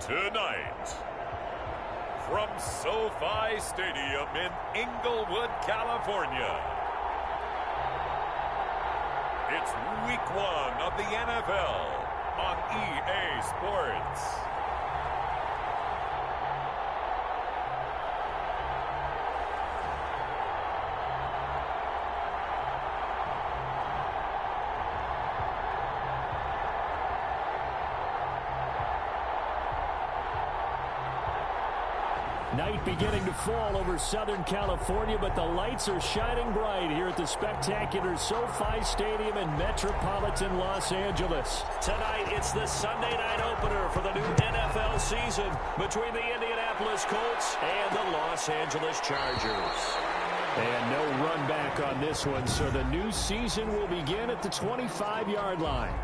Tonight, from SoFi Stadium in Inglewood, California, it's Week 1 of the NFL on EA Sports. Night beginning to fall over Southern California, but the lights are shining bright here at the spectacular SoFi Stadium in metropolitan Los Angeles. Tonight, it's the Sunday night opener for the new NFL season between the Indianapolis Colts and the Los Angeles Chargers. And no run back on this one, so the new season will begin at the 25-yard line.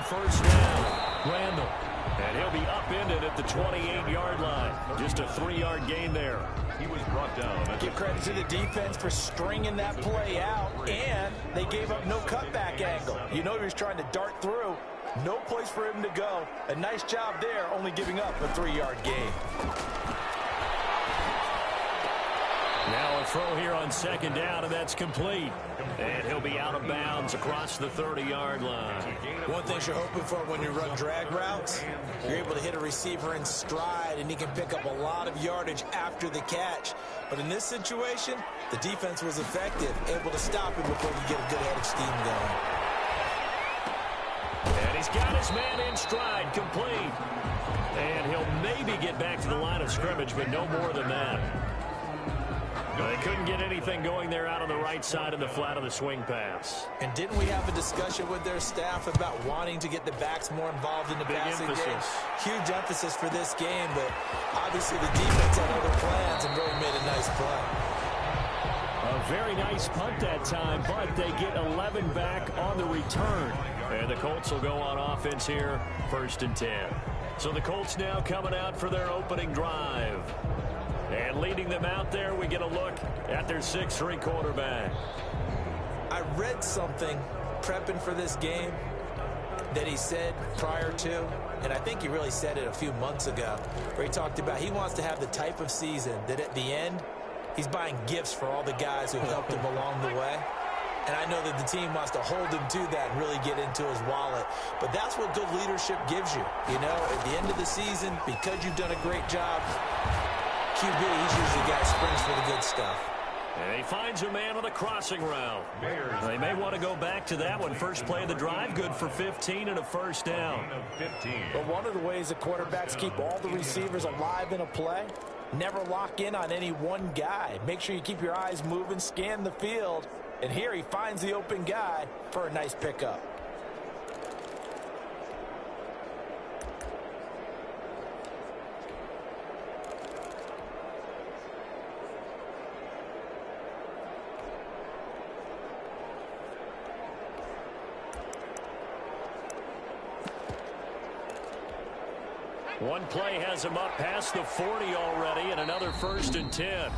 First down, Randall. And he'll be upended at the 28-yard line. Just a 3-yard gain there. He was brought down. Give credit to the defense for stringing that play out, and they gave up no cutback angle. You know he was trying to dart through. No place for him to go. A nice job there, only giving up a 3-yard gain. Now a throw here on second down, and that's complete. And he'll be out of bounds across the 30-yard line. One thing you're hoping for when you run drag routes, you're able to hit a receiver in stride, and he can pick up a lot of yardage after the catch. But in this situation, the defense was effective, able to stop him before you get a good head of steam going. And he's got his man in stride, complete. And he'll maybe get back to the line of scrimmage, but no more than that. They couldn't get anything going there out on the right side of the flat of the swing pass. And didn't we have a discussion with their staff about wanting to get the backs more involved in the passing game? Huge emphasis for this game, but obviously the defense had other plans and really made a nice play. A very nice punt that time, but they get 11 back on the return. And the Colts will go on offense here, 1st and 10. So the Colts now coming out for their opening drive. And leading them out there, we get a look at their 6'3" quarterback. I read something prepping for this game that he said prior to, and I think he really said it a few months ago, where he talked about he wants to have the type of season that at the end, he's buying gifts for all the guys who helped him along the way. And I know that the team wants to hold him to that and really get into his wallet. But that's what good leadership gives you. You know, at the end of the season, because you've done a great job, QB, he's usually the guy who springs for the good stuff. And he finds a man on the crossing route. They may want to go back to that one. First play of the drive, good for 15 and a first down. But one of the ways the quarterbacks keep all the receivers alive in a play, never lock in on any one guy. Make sure you keep your eyes moving, scan the field. And here he finds the open guy for a nice pickup. One play has him up past the 40 already, and another 1st and 10.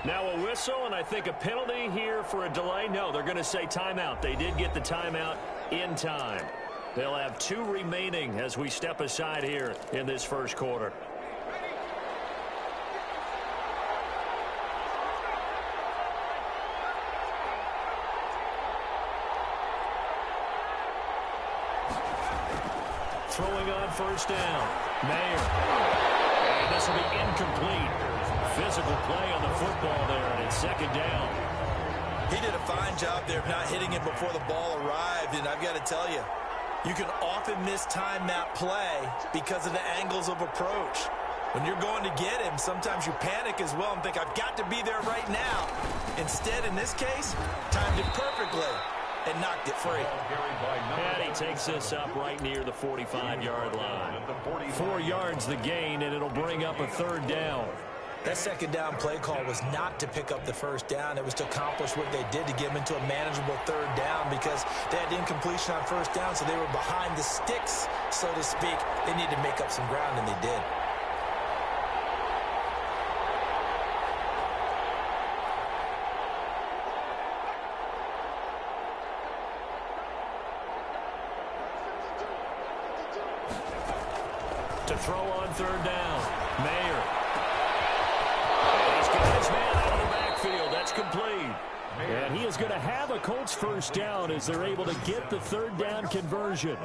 Now a whistle, and I think a penalty here for a delay. No, they're going to say timeout. They did get the timeout in time. They'll have 2 remaining as we step aside here in this first quarter. Throwing on first down. Mayer. And this will be incomplete. Physical play on the football there, and it's 2nd down. He did a fine job there of not hitting it before the ball arrived, and I've got to tell you, you can often mistime that play because of the angles of approach. When you're going to get him, sometimes you panic as well and think, I've got to be there right now. Instead, in this case, timed it perfectly and knocked it free. And he takes this up right near the 45-yard line. 4 yards the gain, and it'll bring up a 3rd down. That 2nd down play call was not to pick up the 1st down. It was to accomplish what they did to get them into a manageable 3rd down because they had incompletion on 1st down, so they were behind the sticks, so to speak. They needed to make up some ground, and they did. To throw on third down. Mayer. And he's got his man out of the backfield. That's complete. And he is going to have a Colts first down as they're able to get the third down conversion.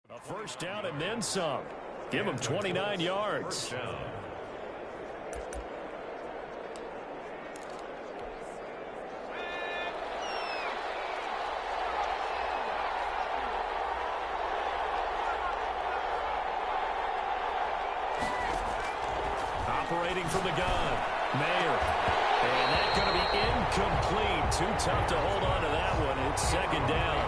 A first down and then some. Give him 29 yards. Operating from the gun. Mayer. And that's going to be incomplete. Too tough to hold on to that one. It's second down.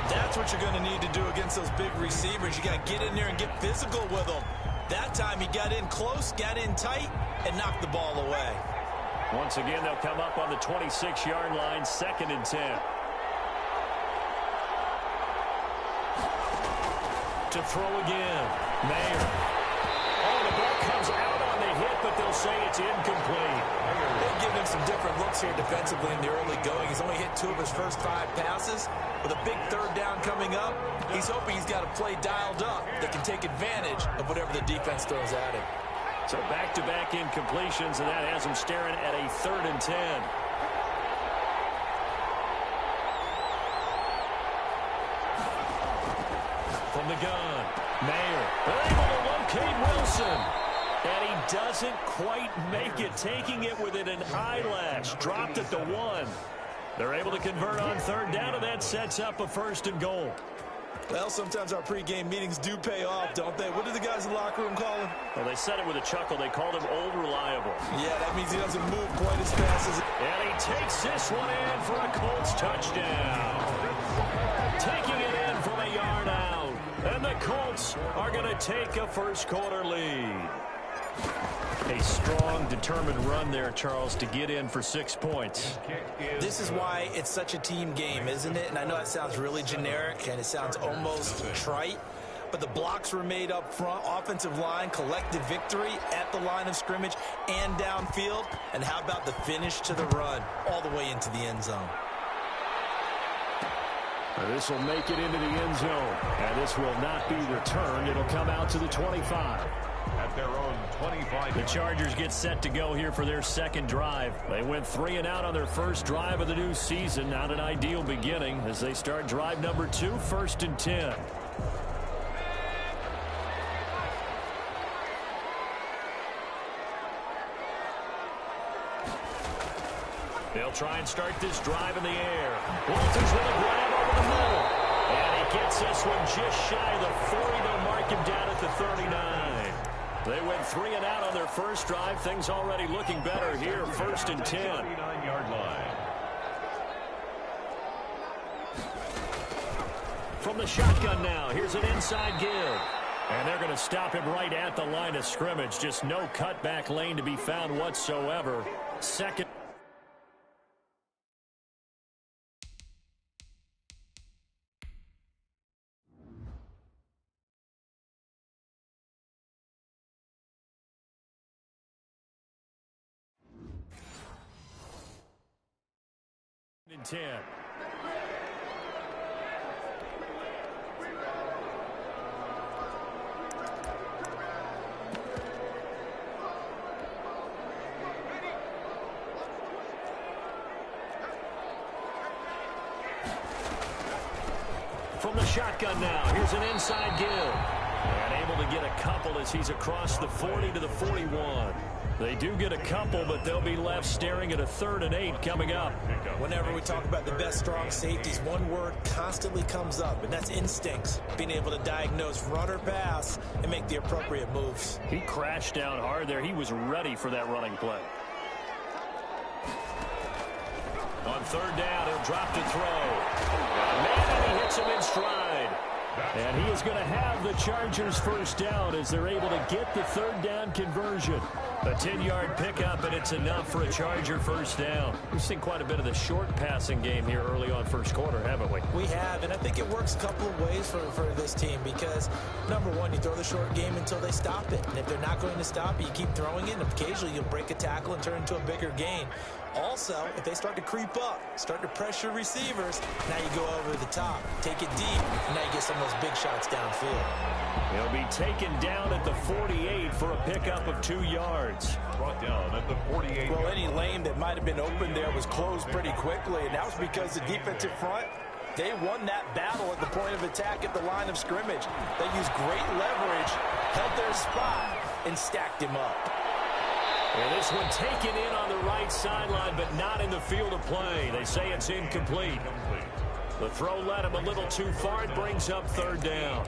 That's what you're going to need to do against those big receivers. You got to get in there and get physical with them. That time he got in close, got in tight, and knocked the ball away. Once again, they'll come up on the 26-yard line, 2nd and 10. To throw again. Mayer. Oh, the ball comes out on the hit, but they'll say it's incomplete. They've given him some different looks here defensively in the early going. He's only hit 2 of his first 5 passes. With a big third down coming up, he's hoping he's got a play dialed up that can take advantage of whatever the defense throws at him. So back-to-back incompletions, and that has him staring at a 3rd and 10. From the gun, Mayer. They're able to locate Wilson. And he doesn't quite make it, taking it within an eyelash. Dropped at the 1. They're able to convert on third down, and that sets up a 1st and goal. Well, sometimes our pregame meetings do pay off, don't they? What do the guys in the locker room call him? Well, they said it with a chuckle. They called him Old Reliable. Yeah, that means he doesn't move quite as fast as... And he takes this one in for a Colts touchdown. Taking it in from a yard out. And the Colts are going to take a first-quarter lead. A strong, determined run there, Charles, to get in for 6 points. This is why it's such a team game, isn't it? And I know that sounds really generic, and it sounds almost trite. But the blocks were made up front, offensive line, collective victory at the line of scrimmage and downfield. And how about the finish to the run all the way into the end zone? This will make it into the end zone. And this will not be returned. It'll come out to the 25. At their own 25. The Chargers get set to go here for their second drive. They went 3 and out on their first drive of the new season. Not an ideal beginning as they start drive number 2, 1st and 10. They'll try and start this drive in the air. Walters with a grab over the middle. And he gets this one just shy of the 40. They'll mark him down at the 39. They went 3 and out on their first drive. Things already looking better here. 1st and 10. 39-yard line. From the shotgun now, here's an inside give. And they're going to stop him right at the line of scrimmage. Just no cutback lane to be found whatsoever. 2nd. And 10. From the shotgun now, here's an inside give. And able to get a couple as he's across the 40 to the 41. They do get a couple, but they'll be left staring at a 3rd and 8 coming up. Whenever we talk about the best strong safeties, one word constantly comes up, and that's instincts. Being able to diagnose run or pass and make the appropriate moves. He crashed down hard there. He was ready for that running play. On third down, he'll drop to throw. Man, and he hits him in stride. And he is going to have the Chargers first down as they're able to get the third down conversion. A 10-yard pickup, and it's enough for a Charger first down. We've seen quite a bit of the short passing game here early on first quarter, haven't we? We have, and I think it works a couple of ways for this team because, number one, you throw the short game until they stop it. And if they're not going to stop it, you keep throwing it, and occasionally you'll break a tackle and turn it into a bigger gain. Also, if they start to creep up, start to pressure receivers, now you go over the top, take it deep, and now you get some of those big shots downfield. He'll be taken down at the 48 for a pickup of 2 yards. Brought down at the 48. Well, any lane that might have been open there was closed pretty quickly, and that was because the defensive front, they won that battle at the point of attack at the line of scrimmage. They used great leverage, held their spot, and stacked him up. And this one taken in on the right sideline, but not in the field of play. They say it's incomplete. The throw led him a little too far. It brings up third down.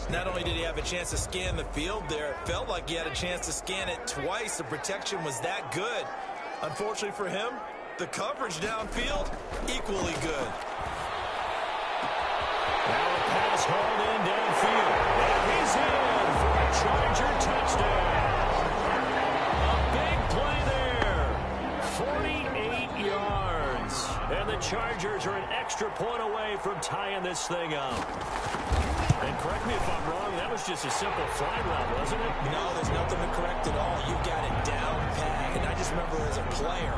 Not only did he have a chance to scan the field there, it felt like he had a chance to scan it twice. The protection was that good. Unfortunately for him, the coverage downfield, equally good. Now a pass hauled in downfield. And he's in for a Charger touchdown. A big play there. 48 yards. And the Chargers are an extra point away from tying this thing up. And correct me if I'm wrong, that was just a simple fly route, wasn't it? No, there's nothing to correct at all. You've got it down pat. And I just remember as a player,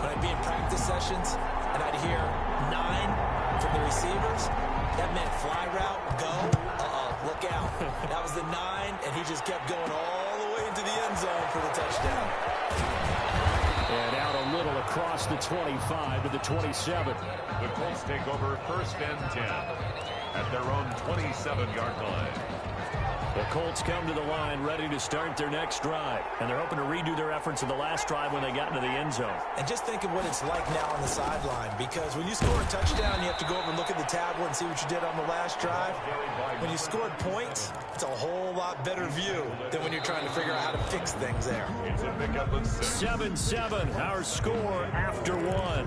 when I'd be in practice sessions, and I'd hear 9 from the receivers, that meant fly route, go, look out. That was the 9, and he just kept going all the way into the end zone for the touchdown. And out a little across the 25 to the 27. The Colts take over first and 10 at their own 27-yard line. The Colts come to the line ready to start their next drive. And they're hoping to redo their efforts of the last drive when they got into the end zone. And just think of what it's like now on the sideline, because when you score a touchdown, you have to go over and look at the tablet and see what you did on the last drive. When you scored points, it's a whole lot better view than when you're trying to figure out how to fix things there. 7-7, our score after 1.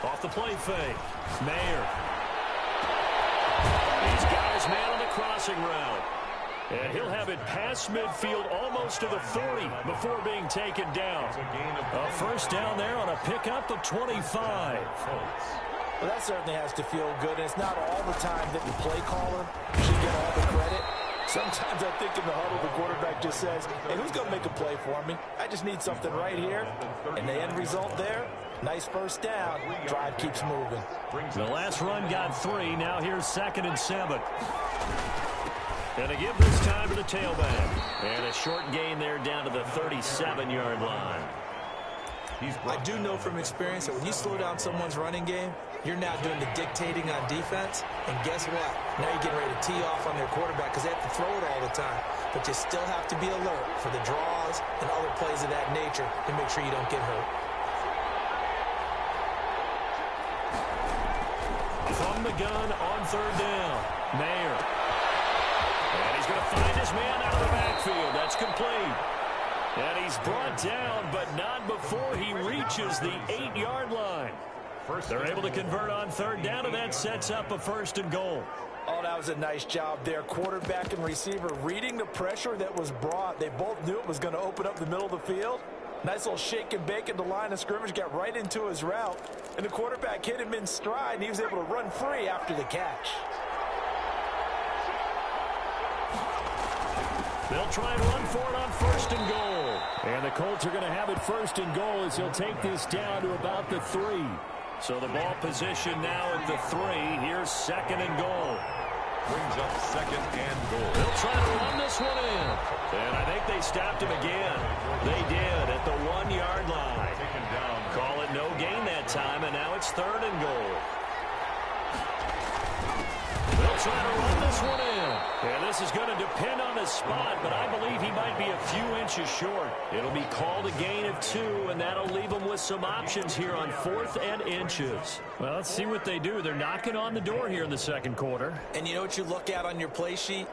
Off the play fake. Mayer. He's got his man on the crossing route. And he'll have it past midfield almost to the 40 before being taken down. A first down there on a pickup of 25. Well, that certainly has to feel good, and it's not all the time that the play caller should get all the credit. Sometimes I think in the huddle, the quarterback just says, hey, who's going to make a play for me? I just need something right here. And the end result there, nice first down. Drive keeps moving. The last run got 3. Now here's 2nd and 7. And to give this time to the tailback. And a short gain there down to the 37-yard line. I do know from experience that when you slow down someone's running game, you're now doing the dictating on defense. And guess what? Now you're getting ready to tee off on their quarterback because they have to throw it all the time. But you still have to be alert for the draws and other plays of that nature to make sure you don't get hurt. From the gun on third down, Mayer. And he's going to find his man out of the backfield. That's complete. And he's brought down, but not before he reaches the 8-yard line. They're able to convert on third down, and that sets up a 1st and goal. Oh, that was a nice job there. Quarterback and receiver reading the pressure that was brought. They both knew it was going to open up the middle of the field. Nice little shake and bake at the line of scrimmage, got right into his route. And the quarterback hit him in stride, and he was able to run free after the catch. They'll try and run for it on 1st and goal. And the Colts are going to have it 1st and goal as he'll take this down to about the 3. So the ball position now at the 3. Here's 2nd and goal. Brings up 2nd and goal. They'll try to run this one in. And I think they stopped him again. They did at the 1-yard line. Taken down. Call it no gain that time, and now it's 3rd and goal. They'll try to run this one in. And this is going to depend on the spot, but I believe he might be a few inches short. It'll be called a gain of 2, and that'll leave him with some options here on 4th and inches. Well, let's see what they do. They're knocking on the door here in the 2nd quarter. And you know what you look at on your play sheet?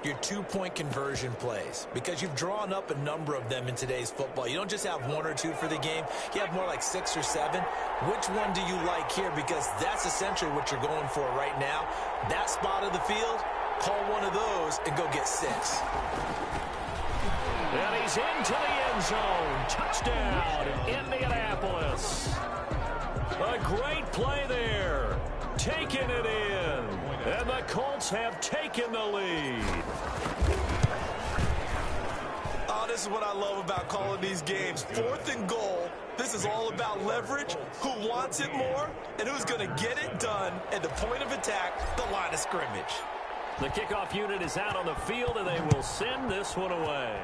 your two-point conversion plays, because you've drawn up a number of them in today's football. You don't just have one or two for the game. You have more like 6 or 7. Which one do you like here? Because that's essentially what you're going for right now. That spot of the field, call one of those and go get 6. And he's into the end zone. Touchdown, Indianapolis. A great play there. Taking it in. And the Colts have taken the lead. Oh, this is what I love about calling these games. 4th and goal. This is all about leverage, who wants it more, and who's going to get it done at the point of attack, the line of scrimmage. The kickoff unit is out on the field, and they will send this one away.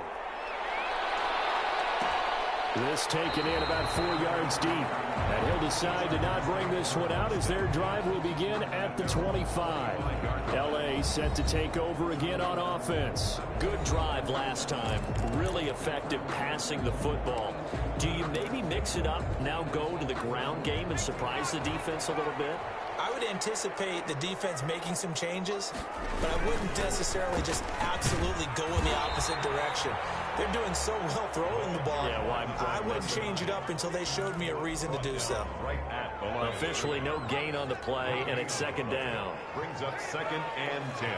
This taken in about 4 yards deep. And he'll decide to not bring this one out as their drive will begin at the 25. L.A. set to take over again on offense. Good drive last time. Really effective passing the football. Do you maybe mix it up, now go to the ground game and surprise the defense a little bit? I would anticipate the defense making some changes, but I wouldn't necessarily just absolutely go in the opposite direction. They're doing so well throwing the ball. Yeah, well, I wouldn't change it up until they showed me a reason to do so. Officially no gain on the play, and it's second down. Brings up 2nd and 10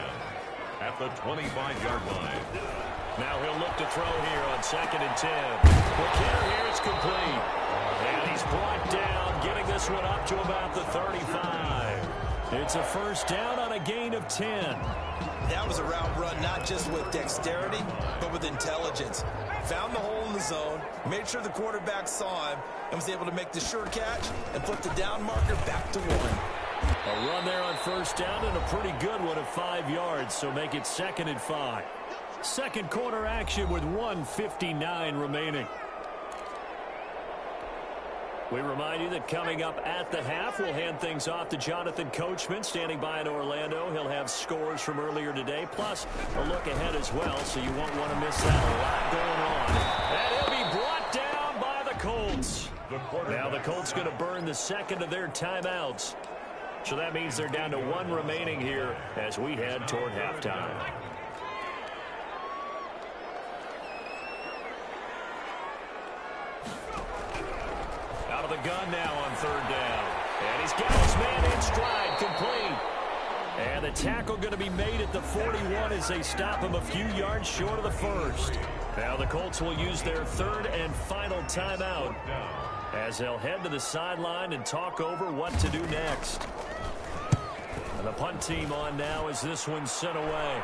at the 25-yard line. Now he'll look to throw here on 2nd and 10. McKinnon here, it's complete. And he's brought down, getting this one up to about the 35. It's a first down on a gain of 10. That was a route run not just with dexterity, but with intelligence. Found the hole in the zone, made sure the quarterback saw him, and was able to make the sure catch and put the down marker back to 1. A run there on first down and a pretty good one of 5 yards, so make it 2nd and 5. Second quarter action with 1:59 remaining. We remind you that coming up at the half, we'll hand things off to Jonathan Coachman, standing by in Orlando. He'll have scores from earlier today, plus a look ahead as well, so you won't want to miss that. A lot going on. And he'll be brought down by the Colts. Now the Colts going to burn the second of their timeouts. So that means they're down to 1 remaining here as we head toward halftime. Out of the gun now on 3rd down. And he's got his man in stride, complete. And the tackle going to be made at the 41 as they stop him a few yards short of the first. Now the Colts will use their 3rd and final timeout as they'll head to the sideline and talk over what to do next. And the punt team on now as this one's sent away.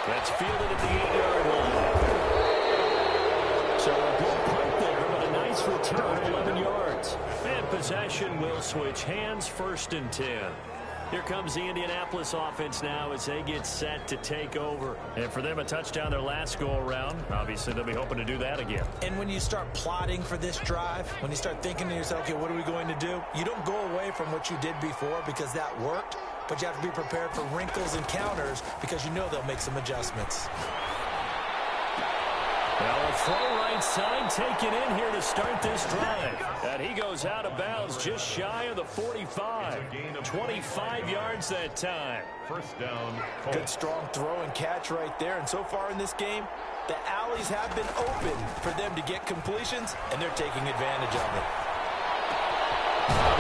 That's fielded at the 8-yard line. So a good punt there, but a nice return, 11 yards. And possession will switch hands, 1st and 10. Here comes the Indianapolis offense now as they get set to take over. And for them, a touchdown their last go-around. Obviously, they'll be hoping to do that again. And when you start plotting for this drive, when you start thinking to yourself, okay, what are we going to do? You don't go away from what you did before because that worked, but you have to be prepared for wrinkles and counters because you know they'll make some adjustments. Well, a throw right side taken in here to start this drive. And he goes out of bounds just shy of the 45. 25 yards that time. First down. Good strong throw and catch right there. And so far in this game, the alleys have been open for them to get completions, and they're taking advantage of it.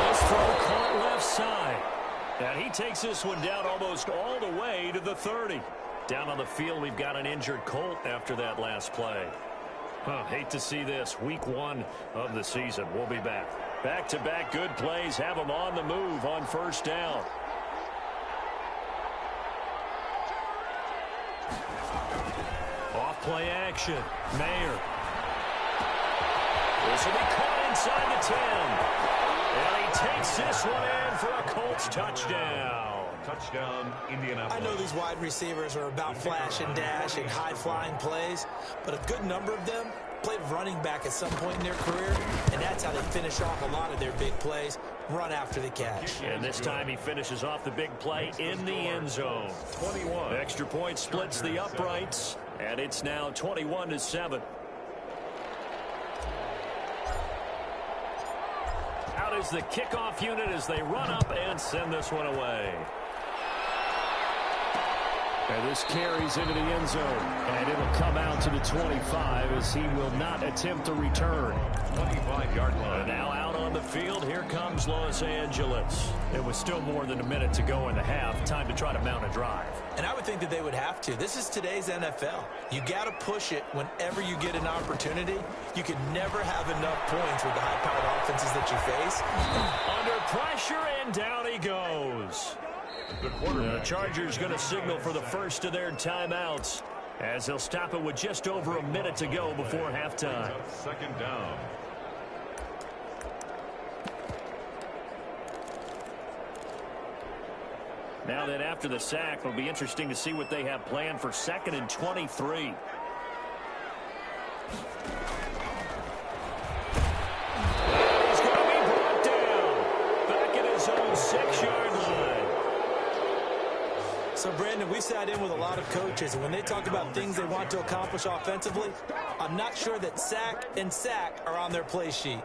This throw caught left side. And he takes this one down almost all the way to the 30. Down on the field, we've got an injured Colt after that last play. Hate to see this. Week 1 of the season. We'll be back. Back-to-back good plays have them on the move on first down. Off play action. Mayer. This will be caught inside the 10. And he takes this one in for a Colts touchdown. Touchdown, Indianapolis. I know these wide receivers are about flash and dash and high-flying plays, but a good number of them played running back at some point in their career, and that's how they finish off a lot of their big plays, run after the catch. And this time he finishes off the big play in the end zone. 21. Extra point splits the uprights, and it's now 21-7. Out is the kickoff unit as they run up and send this one away. And this carries into the end zone. And it'll come out to the 25 as he will not attempt to return. 25-yard line. And now out on the field, here comes Los Angeles. It was still more than a minute to go in the half. Time to try to mount a drive. And I would think that they would have to. This is today's NFL. You got to push it whenever you get an opportunity. You can never have enough points with the high-powered offenses that you face. Under pressure, and down he goes. The Chargers going to signal for the first of their timeouts as they'll stop it with just over a minute to go before halftime. Second down. Now that after the sack, it'll be interesting to see what they have planned for 2nd and 23. He's going to be brought down. Back at his own 6-yard line. So, Brandon, we sat in with a lot of coaches, and when they talk about things they want to accomplish offensively, I'm not sure that sack and sack are on their play sheet.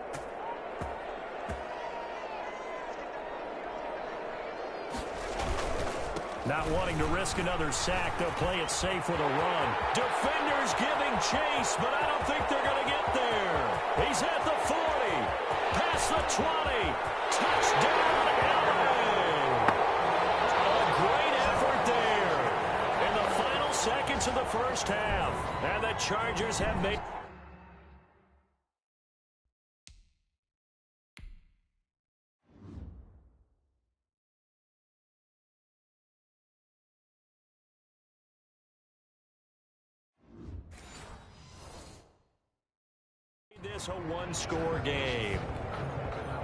Not wanting to risk another sack, they'll play it safe with a run. Defenders giving chase, but I don't think they're going to get there. He's at the 40, past the 20, touchdown, LA. A great effort there in the final seconds of the first half. And the Chargers have made... This a one-score game.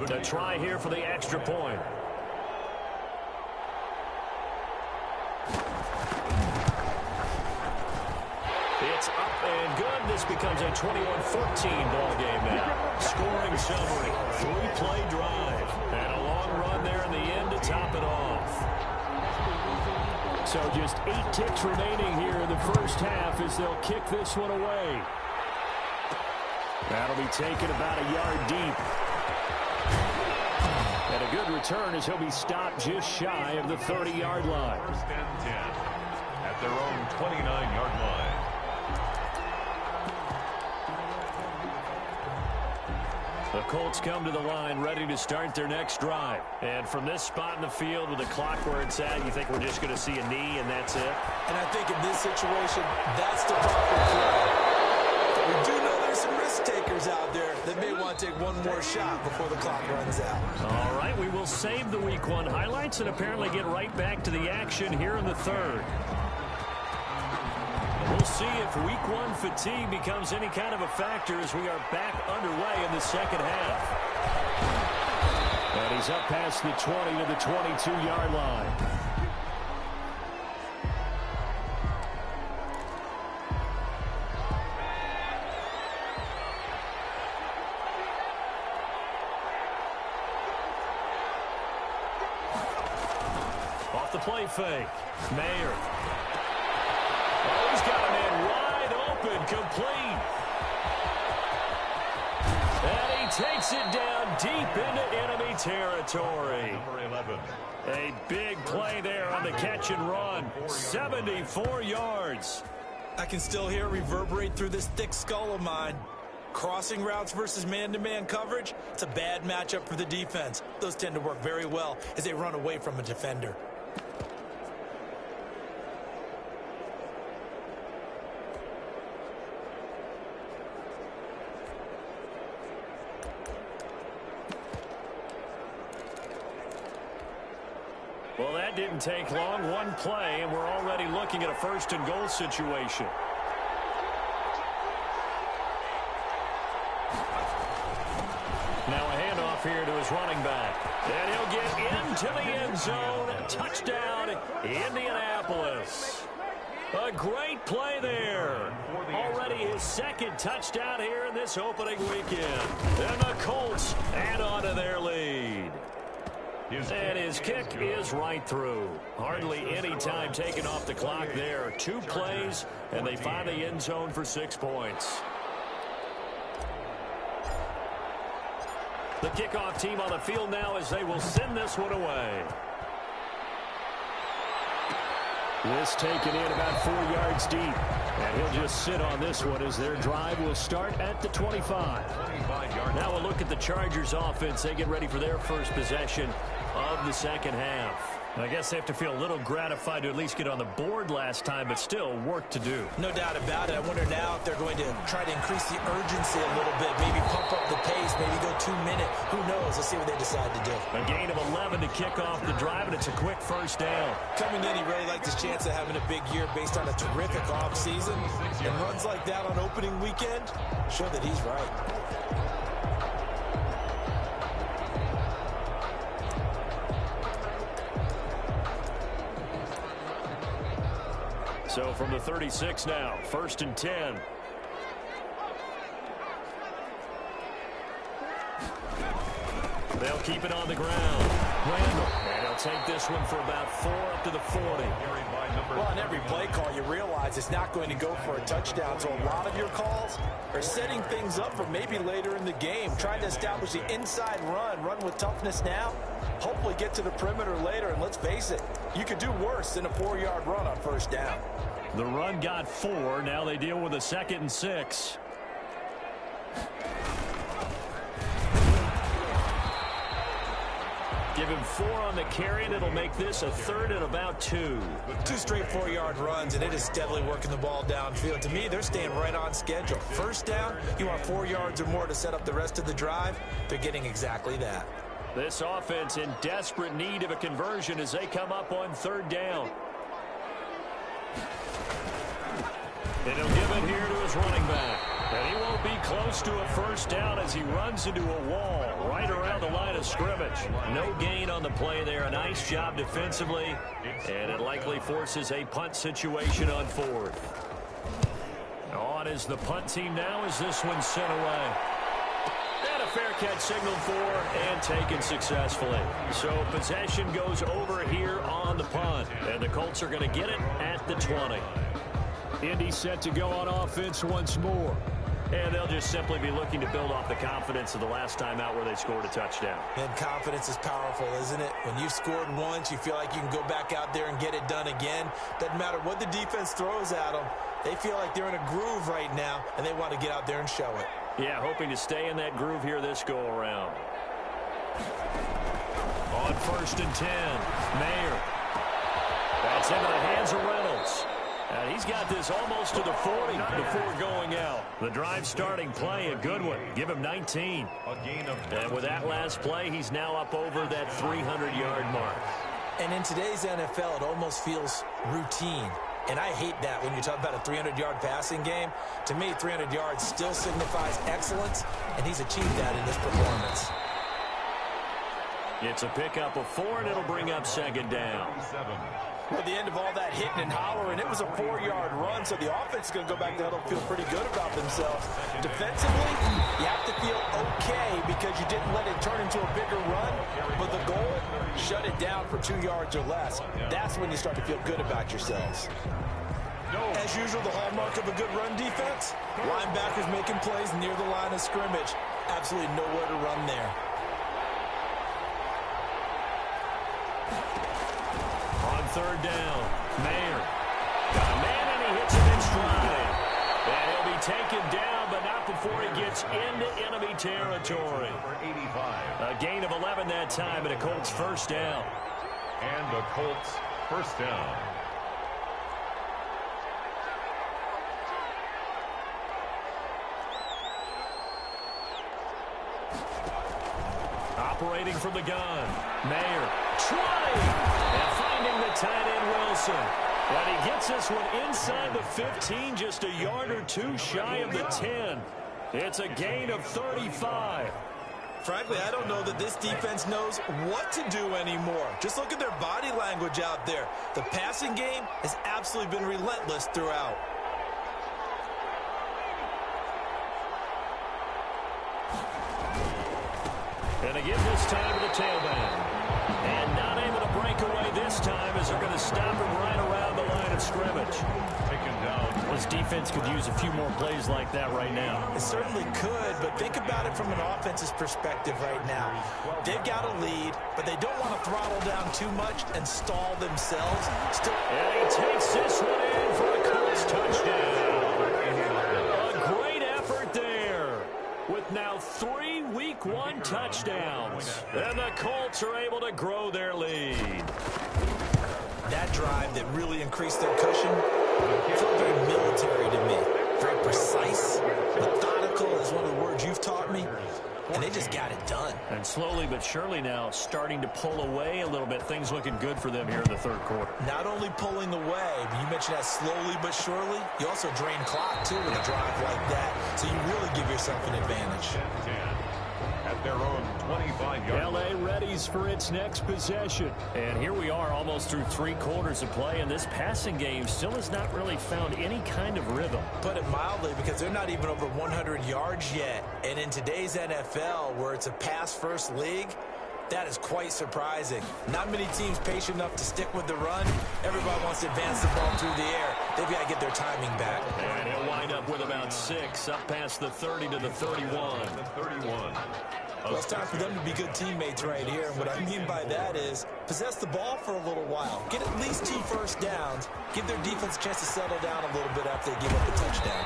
The try here for the extra point. It's up and good. This becomes a 21-14 ball game now. Scoring summary, 3-play drive, and a long run there in the end to top it off. So just 8 ticks remaining here in the first half as they'll kick this one away. That'll be taken about a yard deep. And a good return as he'll be stopped just shy of the 30-yard line. 1st and 10 at their own 29-yard line. The Colts come to the line ready to start their next drive. And from this spot in the field with the clock where it's at, you think we're just going to see a knee and that's it? And I think in this situation, that's the proper play. We do know there's some risk takers out there that may want to take one more shot before the clock runs out. All right, we will save the Week 1 highlights and apparently get right back to the action here in the third. We'll see if Week 1 fatigue becomes any kind of a factor as we are back underway in the second half. And he's up past the 20 to the 22-yard line. Play fake. Mayer. Oh, he's got a man wide open, complete. And he takes it down deep into enemy territory. Number 11. A big play there on the catch and run. 74 yards. I can still hear it reverberate through this thick skull of mine. Crossing routes versus man-to-man coverage, it's a bad matchup for the defense. Those tend to work very well as they run away from a defender. Well, that didn't take long. One play, and we're already looking at a 1st and goal situation. Now a handoff here to his running back. And he'll get into the end zone. Touchdown, Indianapolis. A great play there. Already his 2nd touchdown here in this opening weekend. And the Colts add on to their lead. And his kick is right through. Hardly any time taken off the clock there. 2 plays, and they find the end zone for 6 points. The kickoff team on the field now as they will send this one away. This taken in about 4 yards deep. And he'll just sit on this one as their drive will start at the 25. Now we'll look at the Chargers offense. They get ready for their first possession of the second half. I guess they have to feel a little gratified to at least get on the board last time, but still work to do. No doubt about it. I wonder now if they're going to try to increase the urgency a little bit, maybe pump up the pace, maybe go 2 minute. Who knows? Let's see what they decide to do. A gain of 11 to kick off the drive, and it's a quick first down. Coming in, he really liked his chance of having a big year based on a terrific offseason. And runs like that on opening weekend show that he's right. So from the 36 now, 1st and 10. They'll keep it on the ground. Randall. And he'll take this one for about 4 up to the 40. Well, on every play call, you realize it's not going to go for a touchdown. So a lot of your calls are setting things up for maybe later in the game, trying to establish the inside run with toughness now, hopefully get to the perimeter later. And let's face it, you could do worse than a 4-yard run on first down. The run got 4. Now they deal with a 2nd and 6. Give him 4 on the carry, and it'll make this a 3rd and about 2. 2 straight 4-yard runs, and it is steadily working the ball downfield. To me, they're staying right on schedule. First down, you want 4 yards or more to set up the rest of the drive. They're getting exactly that. This offense in desperate need of a conversion as they come up on 3rd down. And he'll give it here to his running back. And he won't be close to a first down as he runs into a wall right around the line of scrimmage. No gain on the play there. A nice job defensively. And it likely forces a punt situation on 4th. On is the punt team now as this one's sent away. And a fair catch signaled for and taken successfully. So possession goes over here on the punt. And the Colts are going to get it at the 20. Indy set to go on offense once more. And they'll just simply be looking to build off the confidence of the last time out where they scored a touchdown. And confidence is powerful, isn't it? When you've scored once, you feel like you can go back out there and get it done again. Doesn't matter what the defense throws at them. They feel like they're in a groove right now, and they want to get out there and show it. Yeah, hoping to stay in that groove here this go-around. On 1st and 10, Mayer. That's into the hands of Reynolds. And he's got this almost to the 40 before going out. The drive starting play, a good one. Give him 19. And with that last play, he's now up over that 300-yard mark. And in today's NFL, it almost feels routine. And I hate that when you talk about a 300-yard passing game. To me, 300 yards still signifies excellence, and he's achieved that in this performance. It's a pickup of 4, and it'll bring up 2nd down. At the end of all that hitting and hollering, it was a 4-yard run, so the offense is going to go back there and feel pretty good about themselves. Defensively, you have to feel okay because you didn't let it turn into a bigger run, but the goal, shut it down for 2 yards or less. That's when you start to feel good about yourselves. As usual, the hallmark of a good run defense, linebackers making plays near the line of scrimmage. Absolutely nowhere to run there. On 3rd down, Mayer. Got a man, and he hits him in stride. And he'll be taken down, but not before he gets into enemy territory. A gain of 11 that time, and a Colts first down. And the Colts first down. Operating from the gun, Mayer. 20! And finding the tight end, Wilson. And he gets this one inside the 15, just a yard or 2 shy of the 10. It's a gain of 35. Frankly, I don't know that this defense knows what to do anymore. Just look at their body language out there. The passing game has absolutely been relentless throughout. And they give this time to the tailback. And not able to break away this time as they're going to stop him right around the line of scrimmage. Taken down. This defense could use a few more plays like that right now. It certainly could, but think about it from an offense's perspective right now. They've got a lead, but they don't want to throttle down too much and stall themselves. And he takes Colts are able to grow their lead. That drive that really increased their cushion, it felt very military to me. Very precise, methodical is one of the words you've taught me. And they just got it done. And slowly but surely now starting to pull away a little bit. Things looking good for them here in the third quarter. Not only pulling away, but you mentioned that slowly but surely. You also drain clock, too, with a drive like that. So you really give yourself an advantage. At their own 25-yard L.A. readies for its next possession. And here we are almost through 3 quarters of play, and this passing game still has not really found any kind of rhythm. Put it mildly, because they're not even over 100 yards yet. And in today's NFL, where it's a pass-first league, that is quite surprising. Not many teams patient enough to stick with the run. Everybody wants to advance the ball through the air. They've got to get their timing back. And he'll wind up with about 6, up past the 30 to the 31. Well, it's time for them to be good teammates right here. And what I mean by that is possess the ball for a little while. Get at least 2 first downs. Give their defense a chance to settle down a little bit after they give up a touchdown.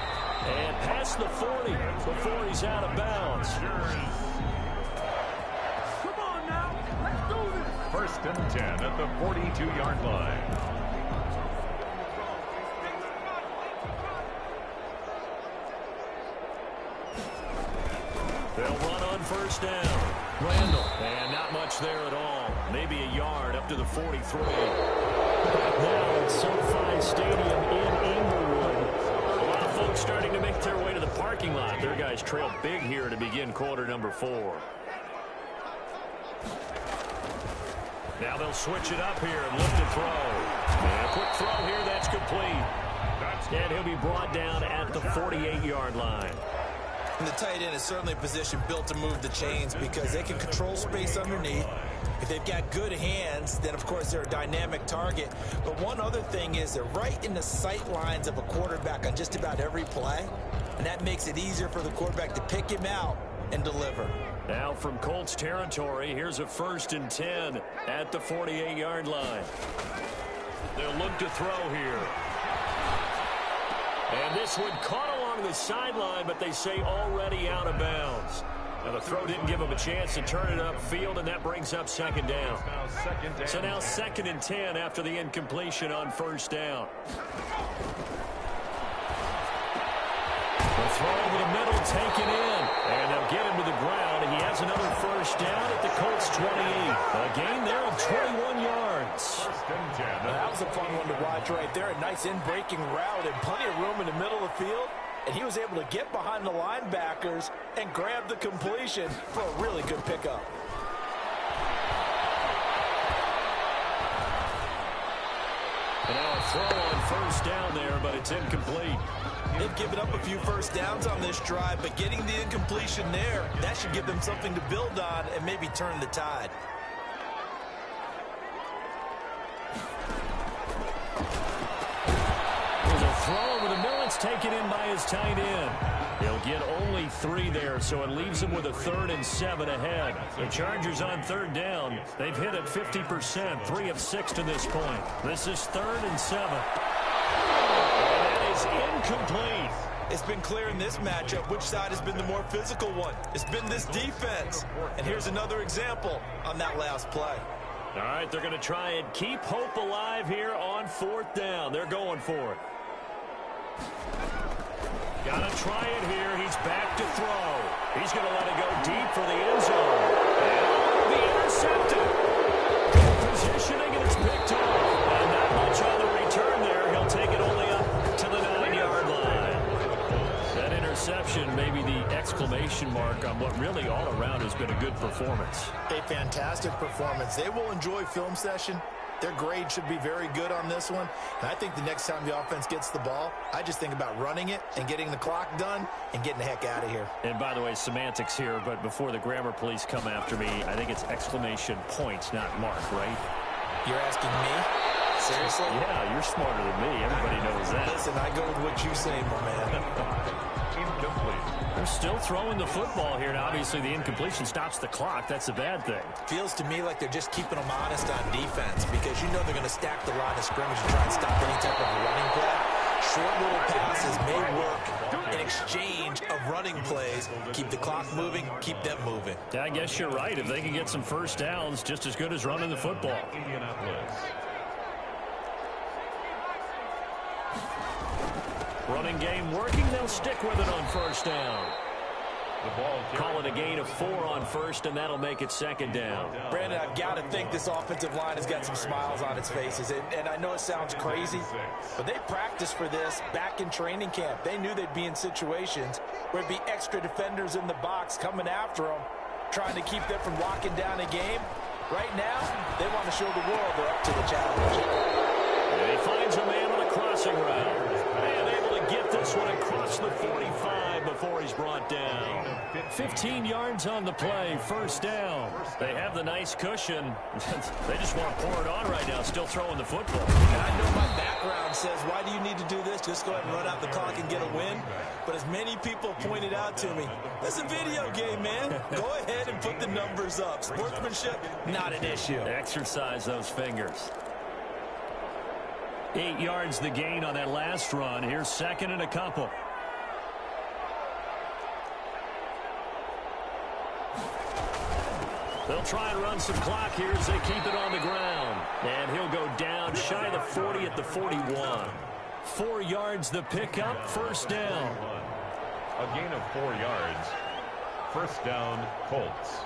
And past the 40 before he's out of bounds. Come on now, let's do this. First and 10 at the 42-yard line. They'll run on first down. Randall. And not much there at all. Maybe a yard up to the 43. Now at SoFi Stadium in Inglewood. A lot of folks starting to make their way to the parking lot. Their guys trail big here to begin quarter number 4. Now they'll switch it up here and look to throw. And a quick throw here, that's complete. And he'll be brought down at the 48-yard line. And the tight end is certainly a position built to move the chains because they can control space underneath. If they've got good hands, then, of course, they're a dynamic target. But one other thing is they're right in the sight lines of a quarterback on just about every play. And that makes it easier for the quarterback to pick him out and deliver. Now from Colts territory, here's a 1st and 10 at the 48-yard line. They'll look to throw here. And this one caught along the sideline, but they say already out of bounds. Now the throw didn't give him a chance to turn it upfield, and that brings up 2nd down. So now 2nd and 10 after the incompletion on 1st down. The throw over the middle taken in, and they'll get him to the ground. He has another 1st down at the Colts 28. A gain there of 21 yards. That was a fun one to watch right there. A nice in-breaking route and plenty of room in the middle of the field. And he was able to get behind the linebackers and grab the completion for a really good pickup. And now a throw on 1st down there, but it's incomplete. They've given up a few 1st downs on this drive, but getting the incompletion there, that should give them something to build on and maybe turn the tide. There's a throw over the middle. It's taken in by his tight end. He'll get only 3 there, so it leaves him with a 3rd and 7 ahead. The Chargers on 3rd down. They've hit it 50%, 3 of 6 to this point. This is 3rd and 7. And that is incomplete. It's been clear in this matchup which side has been the more physical one. It's been this defense. And here's another example on that last play. All right, they're going to try and keep hope alive here on 4th down. They're going for it. Got to try it here. He's back to throw. He's going to let it go deep for the end zone. And the intercepted. Good positioning, and it's picked off. And not much on the return there. He'll take it only up to the 9-yard line. That interception, maybe the exclamation mark on what really all around has been a good performance. A fantastic performance. They will enjoy film session. Their grade should be very good on this one. And I think the next time the offense gets the ball, I just think about running it and getting the clock done and getting the heck out of here. And by the way, semantics here, but before the grammar police come after me, I think it's exclamation points, not mark, right? You're asking me? Seriously? Yeah, you're smarter than me. Everybody knows that. Listen, I go with what you say, my man. Incomplete. They're still throwing the football here, and obviously the incompletion stops the clock. That's a bad thing. Feels to me like they're just keeping them honest on defense because you know they're going to stack the line of scrimmage and try and stop any type of running play. Short little passes may work in exchange of running plays. Keep the clock moving, keep them moving. Yeah, I guess you're right. If they can get some first downs, just as good as running the football. Running game working. They'll stick with it on first down. Call it a gain of 4 on first, and that'll make it second down. Brandon, I've got to think this offensive line has got some smiles on its faces. And I know it sounds crazy, but they practiced for this back in training camp. They knew they'd be in situations where it'd be extra defenders in the box coming after them, trying to keep them from locking down a game. Right now, they want to show the world they're up to the challenge. And he finds a man on a crossing route. And able to get this one across the 45 before he's brought down. 15 yards on the play, first down. They have the nice cushion. They just want to pour it on right now, still throwing the football. And I know my background says, why do you need to do this? Just go ahead and run out the clock and get a win. But as many people pointed out to me, this is a video game, man. Go ahead and put the numbers up. Sportsmanship, not an issue. Exercise those fingers. 8 yards the gain on that last run. Here's second and a couple. They'll try and run some clock here as they keep it on the ground. And he'll go down shy of the 40 at the 41. 4 yards the pickup, first down. A gain of 4 yards. First down, Colts.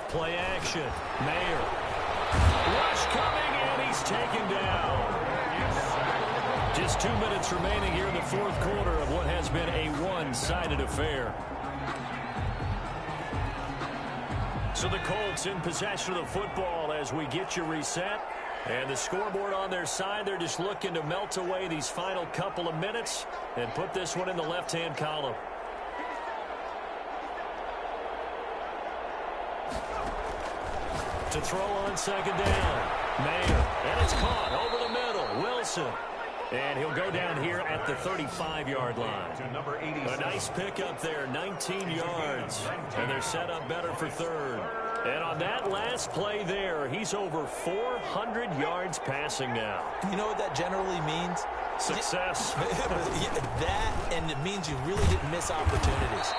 Play action. Mayer. Rush coming, and he's taken down. Just 2 minutes remaining here in the fourth quarter of what has been a one-sided affair. So the Colts in possession of the football as we get you reset. And the scoreboard on their side, they're just looking to melt away these final couple of minutes and put this one in the left-hand column. To throw on second down. Mayer. And it's caught over the middle. Wilson. And he'll go down here at the 35-yard line. A nice pickup there, 19 yards. And they're set up better for third. And on that last play there, he's over 400 yards passing now. You know what that generally means? Success. That, and it means you really didn't miss opportunities.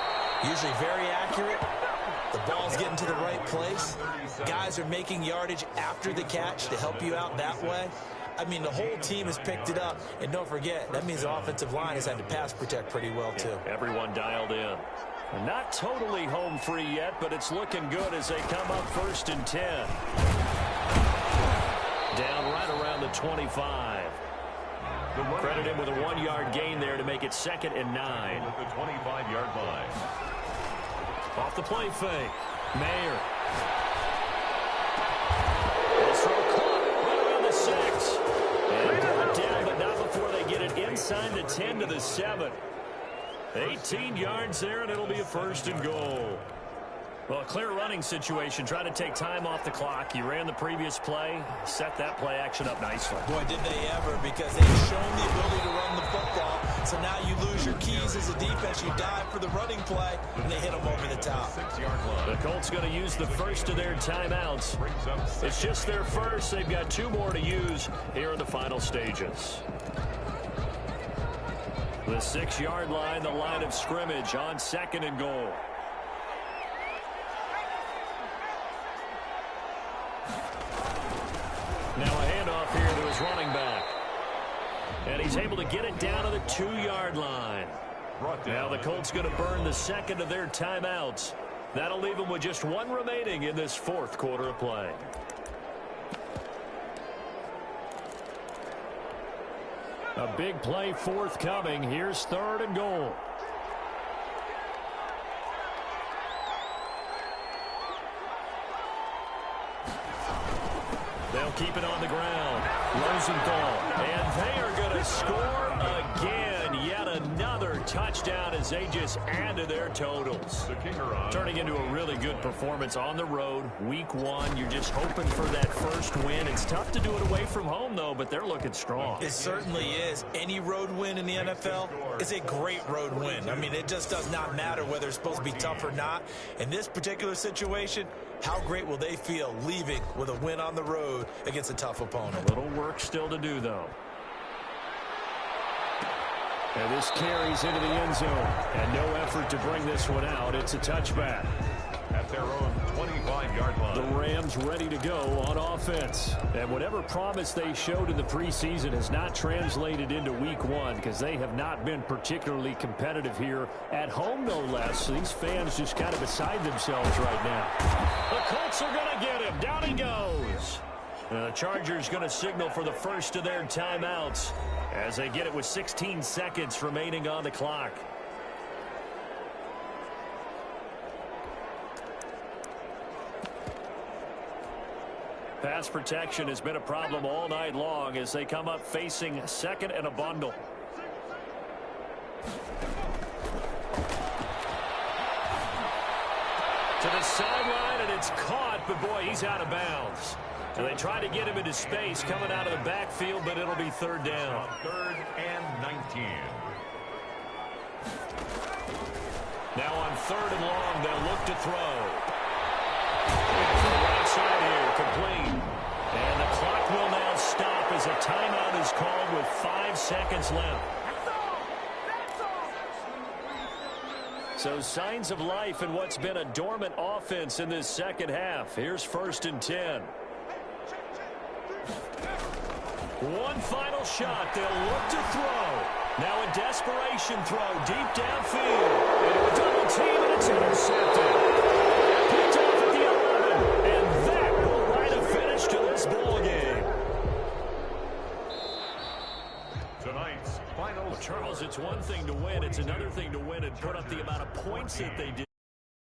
Usually very accurate. The ball's getting to the right place. Guys are making yardage after the catch to help you out that way. I mean, the whole team has picked it up. And don't forget, that means the offensive line has had to pass protect pretty well, too. Everyone dialed in. Not totally home free yet, but it's looking good as they come up first and 10. Down right around the 25. Credit him with a 1-yard gain there to make it second and 9. At the 25-yard line. Off the play fake. Mayer. This throw caught right around the 6. And brought down, but not before they get it inside the 10 to the 7. 18 yards there, and it'll be a first and goal. Well, a clear running situation. Try to take time off the clock. You ran the previous play, set that play action up nicely. Boy, did they ever, because they've shown the ability to run the football. So now you lose your keys as a defense. You dive for the running play, and they hit them over the top. The Colts going to use the first of their timeouts. It's just their first. They've got 2 more to use here in the final stages. The 6-yard line, the line of scrimmage on second and goal. Now a handoff here to his running back. And he's able to get it down to the 2-yard line. Now the Colts going to burn the second of their timeouts. That'll leave them with just 1 remaining in this fourth quarter of play. A big play forthcoming. Here's third and goal. They'll keep it on the ground. Rosenthal. And they are going to score again. And yet another touchdown as they just add to their totals. Turning into a really good performance on the road. Week 1, you're just hoping for that first win. It's tough to do it away from home, though, but they're looking strong. It certainly is. Any road win in the NFL is a great road win. I mean, it just does not matter whether it's supposed to be tough or not. In this particular situation, how great will they feel leaving with a win on the road against a tough opponent? A little work still to do, though. And this carries into the end zone. And no effort to bring this one out. It's a touchback. At their own 25-yard line. The Rams ready to go on offense. And whatever promise they showed in the preseason has not translated into week 1 because they have not been particularly competitive here at home, no less. So these fans just kind of beside themselves right now. The Colts are going to get him. Down he goes. And the Chargers going to signal for the first of their timeouts as they get it with 16 seconds remaining on the clock. Pass protection has been a problem all night long as they come up facing second and a bundle. To the sideline, and it's caught, but boy, he's out of bounds. So they try to get him into space coming out of the backfield, but it'll be third down. 3rd and 19. Now on 3rd and long, they'll look to throw. To the right side here, complete. And the clock will now stop as a timeout is called with 5 seconds left. So signs of life in what's been a dormant offense in this second half. Here's 1st and 10. One final shot. They'll look to throw. Now a desperation throw deep downfield. Into a double team, and it's intercepted. Picked off at the 11. And that will write a finish to this ball game. Tonight's final. Well, Charles, it's one thing to win. It's another thing to win and put up the amount of points that they did.